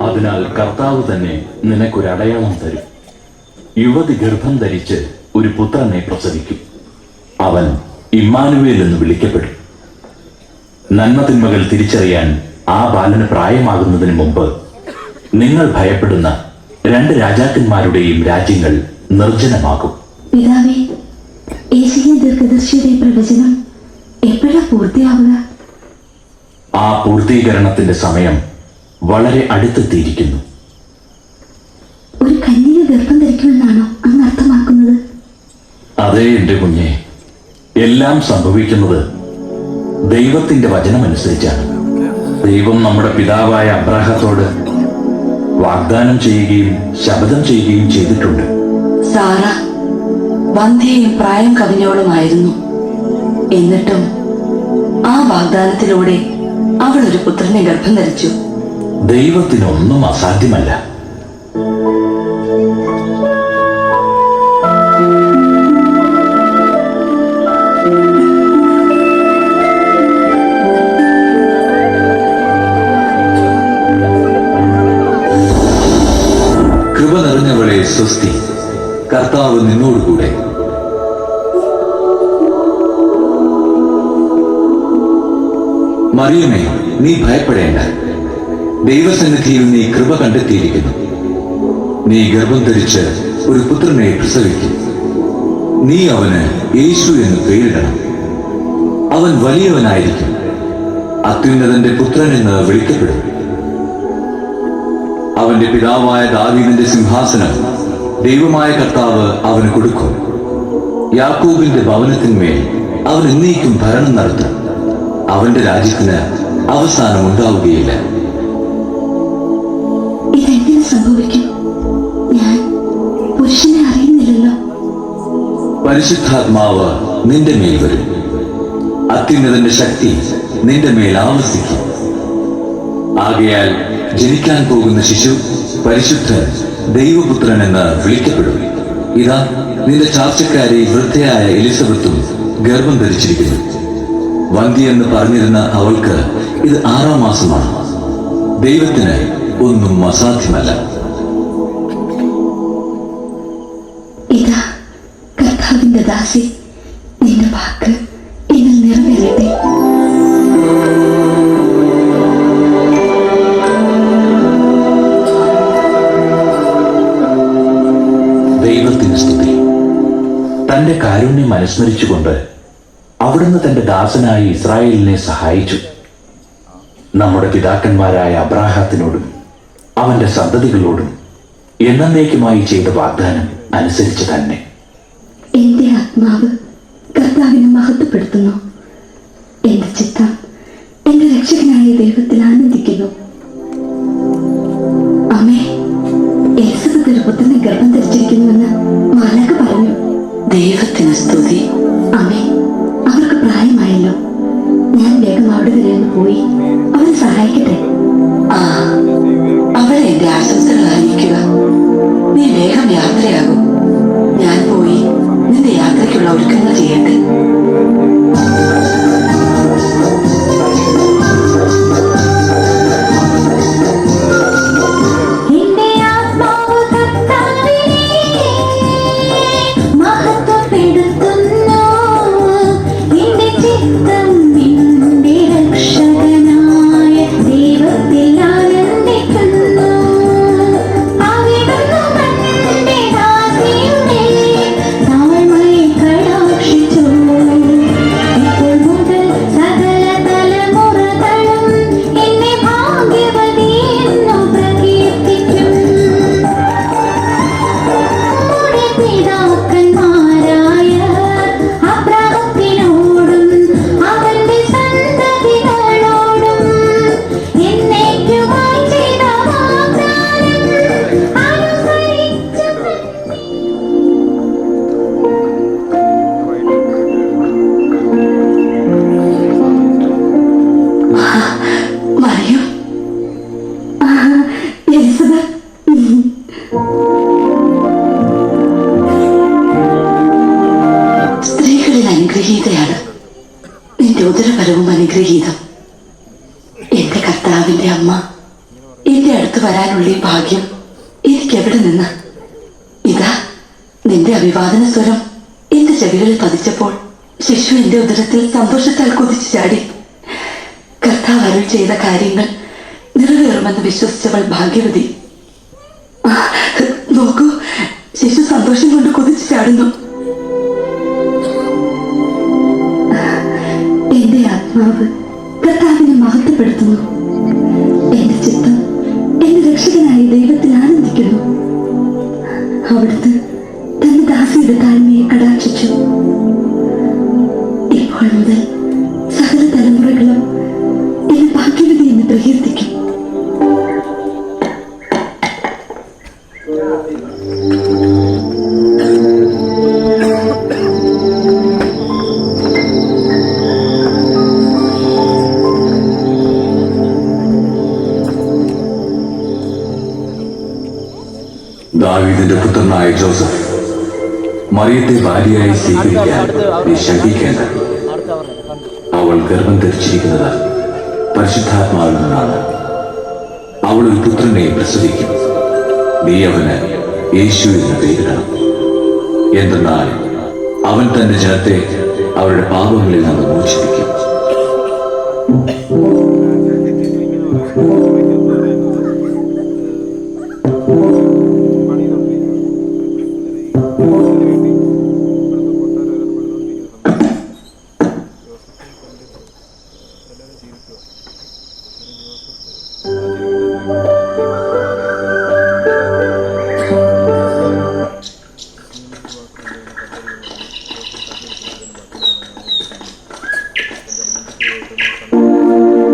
അതിനാൽ കർത്താവ് തന്നെ നിനക്കൊരടയാളം തരും. യുവതി ഗർഭം ധരിച്ച് ഒരു പുത്രനെ പ്രസവിക്കും. അവൻ ഇമ്മാനുവേൽ എന്ന് വിളിക്കപ്പെടും. നന്മതിന്മകൾ തിരിച്ചറിയാൻ ആ ബാലന് പ്രായമാകുന്നതിന് മുമ്പ് നിങ്ങൾ ഭയപ്പെടുന്ന 2 രാജാക്കന്മാരുടെയും രാജ്യങ്ങൾ നിർജ്ജനമാകും. പിതാവേ, യേശയ്യാ ദീർഘദർശിയുടെ പ്രവചനം എപ്പോഴാ പൂർത്തിയാവുക? ആ പൂർത്തീകരണത്തിന്റെ സമയം വളരെ അടുത്തെത്തിയിരിക്കുന്നു. ഒരു കന്യക ഗർഭം ധരിക്കുമെന്നാണോ അങ്ങ് അർത്ഥമാക്കുന്നത്? അതേ എന്റെ കുഞ്ഞെ, എല്ലാം സംഭവിക്കുന്നത് ദൈവത്തിന്റെ വചനമനുസരിച്ചാണ്. ദൈവം നമ്മുടെ പിതാവായ അബ്രാഹത്തോട് വാഗ്ദാനം ചെയ്യുകയും ശപഥം ചെയ്യുകയും ചെയ്തിട്ടുണ്ട്. സാറ വന്ധ്യയും പ്രായം കവിഞ്ഞവളുമായിരുന്നു. എന്നിട്ടും ആ വാഗ്ദാനത്തിലൂടെ അവൾ ഒരു പുത്രനെ ഗർഭം ധരിച്ചു. ദൈവത്തിനൊന്നും അസാധ്യമല്ല. കൃപ നിറഞ്ഞവളെ സ്വസ്തി, കർത്താവ് നിന്നോടുകൂടെ. മറിയമേ, നീ ഭയപ്പെടേണ്ട. ദൈവസന്നിധിയിൽ നീ കൃപ കണ്ടെത്തിയിരിക്കുന്നു. നീ ഗർഭം ധരിച്ച് ഒരു പുത്രനെ പ്രസവിക്കും. നീ അവന് യേശു എന്ന് പേരിടണം. അവൻ വലിയവനായിരിക്കും, അത്യുന്നതന്റെ പുത്രൻ എന്ന് വിളിക്കപ്പെടും. അവന്റെ പിതാവായ ദാവീദിന്റെ സിംഹാസനം ദൈവമായ കർത്താവ് അവന് കൊടുക്കും. യാക്കോബിന്റെ ഭവനത്തിന്മേൽ അവൻ എന്നേക്കും ഭരണം നടത്തും. അവന്റെ രാജ്യത്തിന് അവസാനം ഉണ്ടാവുകയില്ല. ഇതെങ്ങനെ സംഭവിക്കും? ഞാൻ പുരുഷനെ അറിയുന്നില്ലല്ലോ. പരിശുദ്ധാത്മാവ് നിന്റെ മേൽ വരും. അത്യുന്നതന്റെ ശക്തി നിന്റെ മേൽ ആവസിക്കും. ആകയാൽ ജനിക്കാൻ പോകുന്ന ശിശു പരിശുദ്ധൻ, ദൈവപുത്രൻ എന്ന് വിളിക്കപ്പെടും. ഇതാ, നിന്റെ ചാർച്ചക്കാരി വൃദ്ധയായ എലിസബത്തും ഗർഭം ധരിച്ചിരിക്കുന്നു. വന്ധ്യ എന്ന് പറഞ്ഞിരുന്ന അവൾക്ക് ഇത് 6-ാം മാസമാണ്. ദൈവത്തിന് ഒന്നും അസാധ്യമല്ല. ഇതാ കർത്താവിന്റെ ദാസി, നിന്റെ വാക്ക് എന്നിൽ നിറവേറട്ടെ. ദൈവത്തിന് സ്തുതി. തന്റെ കാരുണ്യം അനുസ്മരിച്ചുകൊണ്ട് അവിടുന്ന് തന്റെ ദാസനായ ഇസ്രായേലിനെ സഹായിച്ചു. നമ്മുടെ പിതാക്കന്മാരായ അബ്രാഹത്തിനോടും അവന്റെ സന്തതികളോടും എന്നേക്കുമായി ചെയ്ത വാഗ്ദാനം അനുസരിച്ച് തന്നെ. എന്റെ ആത്മാവ് കർത്താവിനെ മഹത്വപ്പെടുത്തുന്നു. എന്റെ ചിത്തം എന്റെ രക്ഷകനായ ദൈവത്തിൽ ആനന്ദിക്കുന്നു. അമ്മേ, എലിസബത്ത് ഒരു പുത്രനെ ഗർഭം ധരിച്ചിരിക്കുന്നുവെന്ന് മാലാഖ പറഞ്ഞു. ദൈവത്തിന് സ്തുതി. അമ്മേ, അവർക്ക് പ്രായമായല്ലോ. ഞാൻ വേഗം അവിടെ വരെ ഒന്ന് പോയി അവരെ സഹായിക്കട്ടെ. ആ, അവളെ എന്റെ ആശംസകൾ അറിയിക്കുക. നീ വേഗം യാത്രയാകും. ഞാൻ പോയി നിന്റെ യാത്രയ്ക്കുള്ള ഒരുക്കങ്ങൾ ചെയ്യട്ടെ. നിന്റെ ചിത്തം നിന്റെ രക്ഷകനാ എന്റെ കർത്താവിന്റെ അമ്മ എന്റെ അടുത്ത് വരാനുള്ള ഈ ഭാഗ്യം എനിക്ക് എവിടെ നിന്ന്? ഇതാ നിന്റെ അഭിവാദന സ്വരം എന്റെ ചെവികളിൽ പതിച്ചപ്പോൾ ശിശു എന്റെ ഉദരത്തിൽ സന്തോഷത്താൽ കുതിച്ചു ചാടി. കർത്താവ് അരുൾ ചെയ്ത കാര്യങ്ങൾ നിറവേറുമെന്ന് വിശ്വസിച്ചവൾ ഭാഗ്യവതി. നോക്കൂ, ശിശു സന്തോഷം കൊണ്ട് കുതിച്ചു ചാടുന്നു. എന്റെ ആത്മാവ് കർത്താവിനെ മഹത്വപ്പെടുത്തുന്നു. എന്റെ ചിത്തം എന്റെ രക്ഷകനായ ദൈവത്തിൽ ആനന്ദിക്കുന്നു. അവിടുന്ന് തന്റെ ദാസിയുടെ താഴ്മയെ കടാക്ഷിച്ചു. ഇപ്പോൾ മുതൽ സകല തലമുറകളും എന്നെ ഭാഗ്യവതി എന്ന് പ്രകീർത്തിക്കും. ദാവീദിന്റെ പുത്രനായ ജോസഫ്, മറിയത്തെ ഭാര്യയായി സ്വീകരിക്കാൻ നീ ശങ്കിക്കേണ്ട. അവൾ ഗർഭം ധരിച്ചിരിക്കുന്നത് പരിശുദ്ധാത്മാവിൽ നിന്നാണ്. അവൾ ഒരു പുത്രനെ പ്രസവിക്കും. നീ അവന് യേശു എന്ന് പേരിടണം. എന്തെന്നാൽ അവൻ തന്റെ ജനത്തെ അവരുടെ പാപങ്ങളിൽ നിന്ന് മോചിപ്പിക്കും.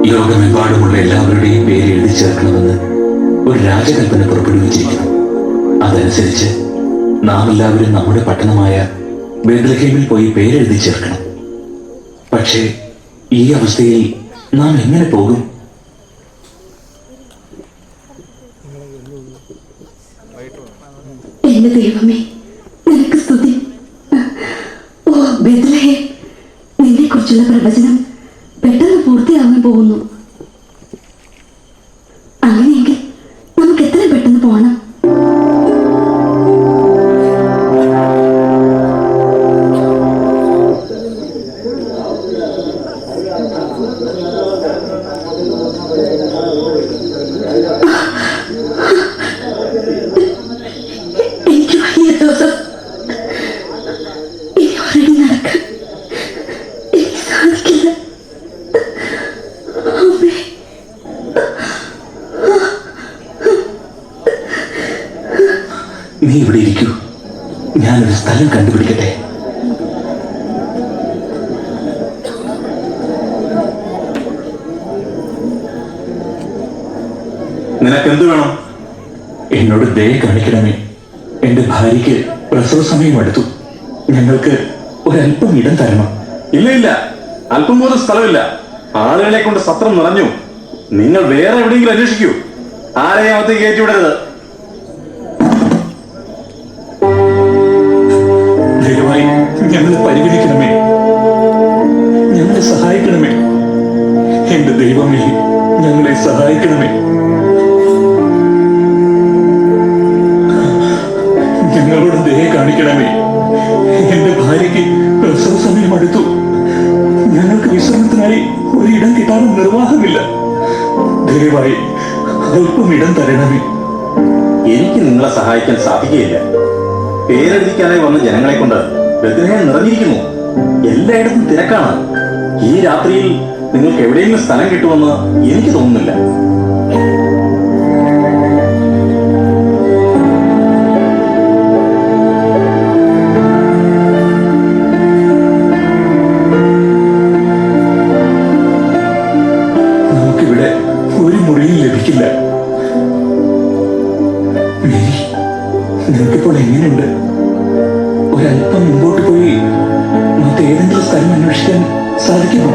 ലോകമെമ്പാടുമുള്ള എല്ലാവരുടെയും പേര് എഴുതി ചേർക്കണമെന്ന് ഒരു രാജകൽപ്പന പുറപ്പെടുവിച്ചിരിക്കുന്നു. അതനുസരിച്ച് നാം എല്ലാവരും നമ്മുടെ പട്ടണമായ ബേത്ലഹേമിൽ പോയി പേരെഴുതി ചേർക്കണം. പക്ഷേ ഈ അവസ്ഥയിൽ നാം എങ്ങനെ പോകും? എന്റെ ദൈവമേ, നിനക്ക് സ്തുതി. ഓ ബേത്ലഹേം, നിന്നെ കുറിച്ചുള്ള പ്രവചനം പെട്ടെന്ന് പൂർത്തിയാവാൻ പോകുന്നു. അങ്ങനെയെങ്കിൽ നമുക്ക് എത്രയും പെട്ടെന്ന് പോകണം. എനിക്ക് വയ്യ ജോസഫ്, ഇനി ഒരടി നടക്കാൻ എനിക്ക് സാധിക്കില്ല. നീ ഇവിടെ ഇരിക്കൂ, ഞാനൊരു സ്ഥലം കണ്ടുപിടിക്കട്ടെ. നിനക്കെന്ത് വേണം? എന്നോട് ദയ കാണിക്കണമേ. എന്റെ ഭാര്യയ്ക്ക് പ്രസവ സമയം അടുത്തു. ഞങ്ങൾക്ക് ഒരല്പം ഇടം തരണം. ഇല്ല ഇല്ല, അല്പം പോലും സ്ഥലമില്ല. ആളുകളെ കൊണ്ട് സത്രം നിറഞ്ഞു. നിങ്ങൾ വേറെ എവിടെയെങ്കിലും അന്വേഷിക്കൂ. ആരെയും അകത്തേക്ക് കയറ്റിവിടരുത്. ദയവായി ഞങ്ങളെ പരിഗണിക്കണമേ, ഞങ്ങളെ സഹായിക്കണമേ. എന്റെ ദൈവമേ, ഞങ്ങളെ സഹായിക്കണമേ. ഞങ്ങളോട് ദയ കാണിക്കണമേ. എന്റെ ഭാര്യയ്ക്ക് പ്രസവ സമയം അടുത്തു. ഞങ്ങൾക്ക് വിശ്രമത്തിനായി ഒരിടം കിട്ടാനും നിർവാഹമില്ല. ദയവായി അല്പം ഇടം തരണമേ. എനിക്ക് നിങ്ങളെ സഹായിക്കാൻ സാധിക്കുകയില്ല. പേരെഴുതിക്കാനായി വന്ന ജനങ്ങളെ കൊണ്ട് ബെത്ലഹേം നിറഞ്ഞിരിക്കുന്നു. എല്ലായിടത്തും തിരക്കാണ്. ഈ രാത്രിയിൽ നിങ്ങൾക്ക് എവിടെയെങ്കിലും സ്ഥലം കിട്ടുമെന്ന് എനിക്ക് തോന്നുന്നില്ല. നമുക്കിവിടെ ഒരു മുറിയും ലഭിക്കില്ല. നിനക്കിപ്പോൾ എങ്ങനെയുണ്ട്? ഒരല്പം മുമ്പോട്ട് പോയി മറ്റേതെങ്കിലും സ്ഥലം അന്വേഷിക്കാൻ സാധിക്കുമോ?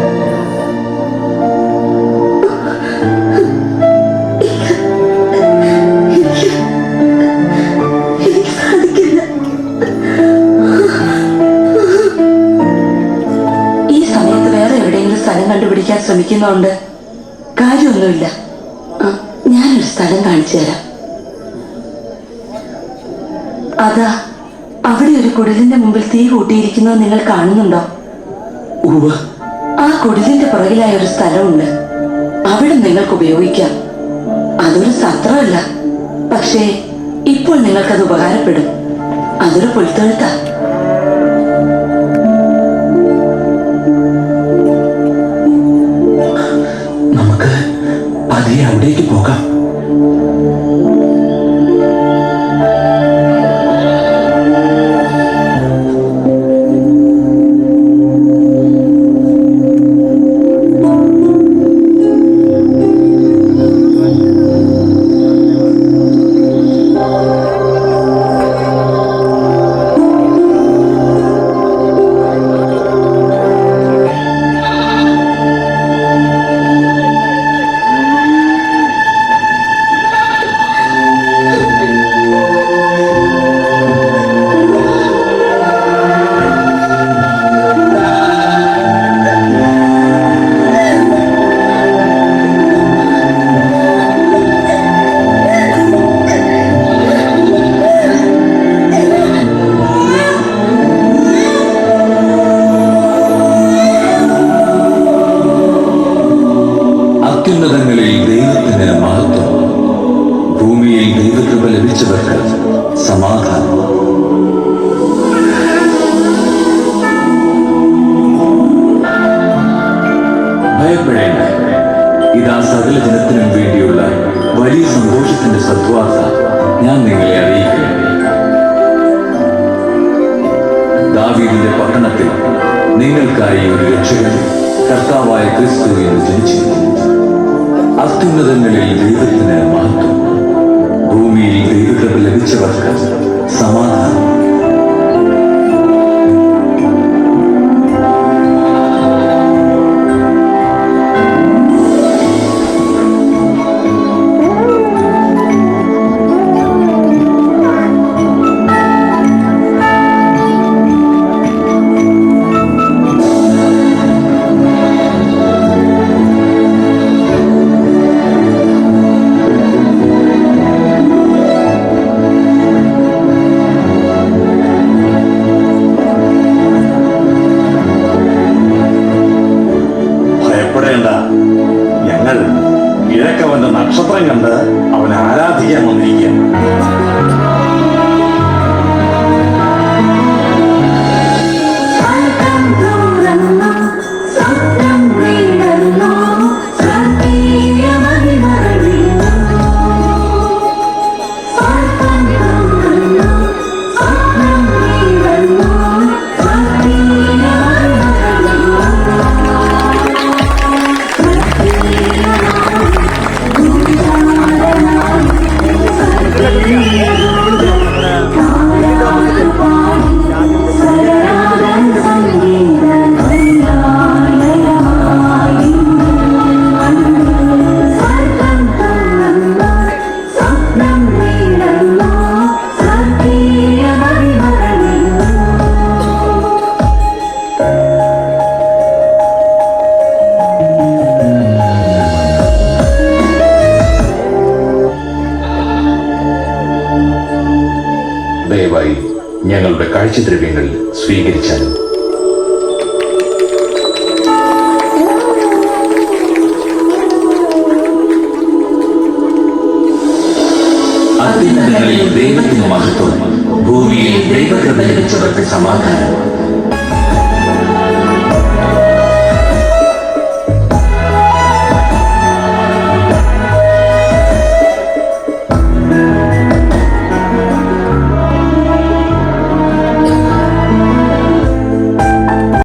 എനിക്ക് സാധിക്കില്ല. ഈ സമയത്ത് വേറെ എവിടെയെങ്കിലും സ്ഥലം കണ്ടുപിടിക്കാൻ ശ്രമിക്കുന്നതുകൊണ്ട് കാര്യം കാര്യമൊന്നുമില്ല. ഞാനൊരു സ്ഥലം കാണിച്ചു തരാം. അതാ അവിടെ ഒരു കുടിലിന്റെ മുമ്പിൽ തീ കൂട്ടിയിരിക്കുന്നത് നിങ്ങൾ കാണുന്നുണ്ടോ? ഉവ്വ്. ആ കുടിലിന്റെ പുറകിലായ ഒരു സ്ഥലമുണ്ട്. അവിടെ നിങ്ങൾക്ക് ഉപയോഗിക്കാം. അതൊരു സത്രമല്ല, പക്ഷേ ഇപ്പോൾ നിങ്ങൾക്കത് ഉപകാരപ്പെടും. അതൊരു പുൽത്തൊഴുത്താ. നമുക്ക് പതിയെ അവിടേക്ക് പോകാം. അത്യുന്നതങ്ങളിൽ ദൈവത്തിന് മഹത്വം, ഭൂമിയിൽ ദൈവകൃപ ലഭിച്ചവർക്ക് സമാധാനം. ഭയപ്പെടേണ്ട, ഇതാ സകല ജനത്തിനും വേണ്ടിയുള്ള വലിയ സന്തോഷത്തിന്റെ സദ്വാർത്ത ഞാൻ നിങ്ങളെ അറിയിക്കുന്നു. ദാവീദിന്റെ പട്ടണത്തിൽ നിങ്ങൾക്കായി ഒരു രക്ഷകൻ, കർത്താവായ ക്രിസ്തു എന്ന് ജനിച്ചിരിക്കുന്നു. അത്യുന്നതങ്ങളിൽ ദൈവത്തിന് മഹത്വം, ഭൂമിയിൽ ദൈവകൃപ ലഭിച്ചവർക്ക് സമാധാനം. ഞങ്ങൾ കിഴക്കവന്റെ നക്ഷത്രം കണ്ട് അവനെ ആരാധിക്കാൻ വന്നിരിക്കുക. ദയവായി ഞങ്ങളുടെ കാഴ്ചദ്രവ്യങ്ങൾ സ്വീകരിച്ചാലും. അത്യുന്നതങ്ങളിൽ ദൈവത്തിന് മഹത്വം, ഭൂമിയിൽ ദൈവകൃപ ലഭിച്ചവർക്ക് സമാധാനം.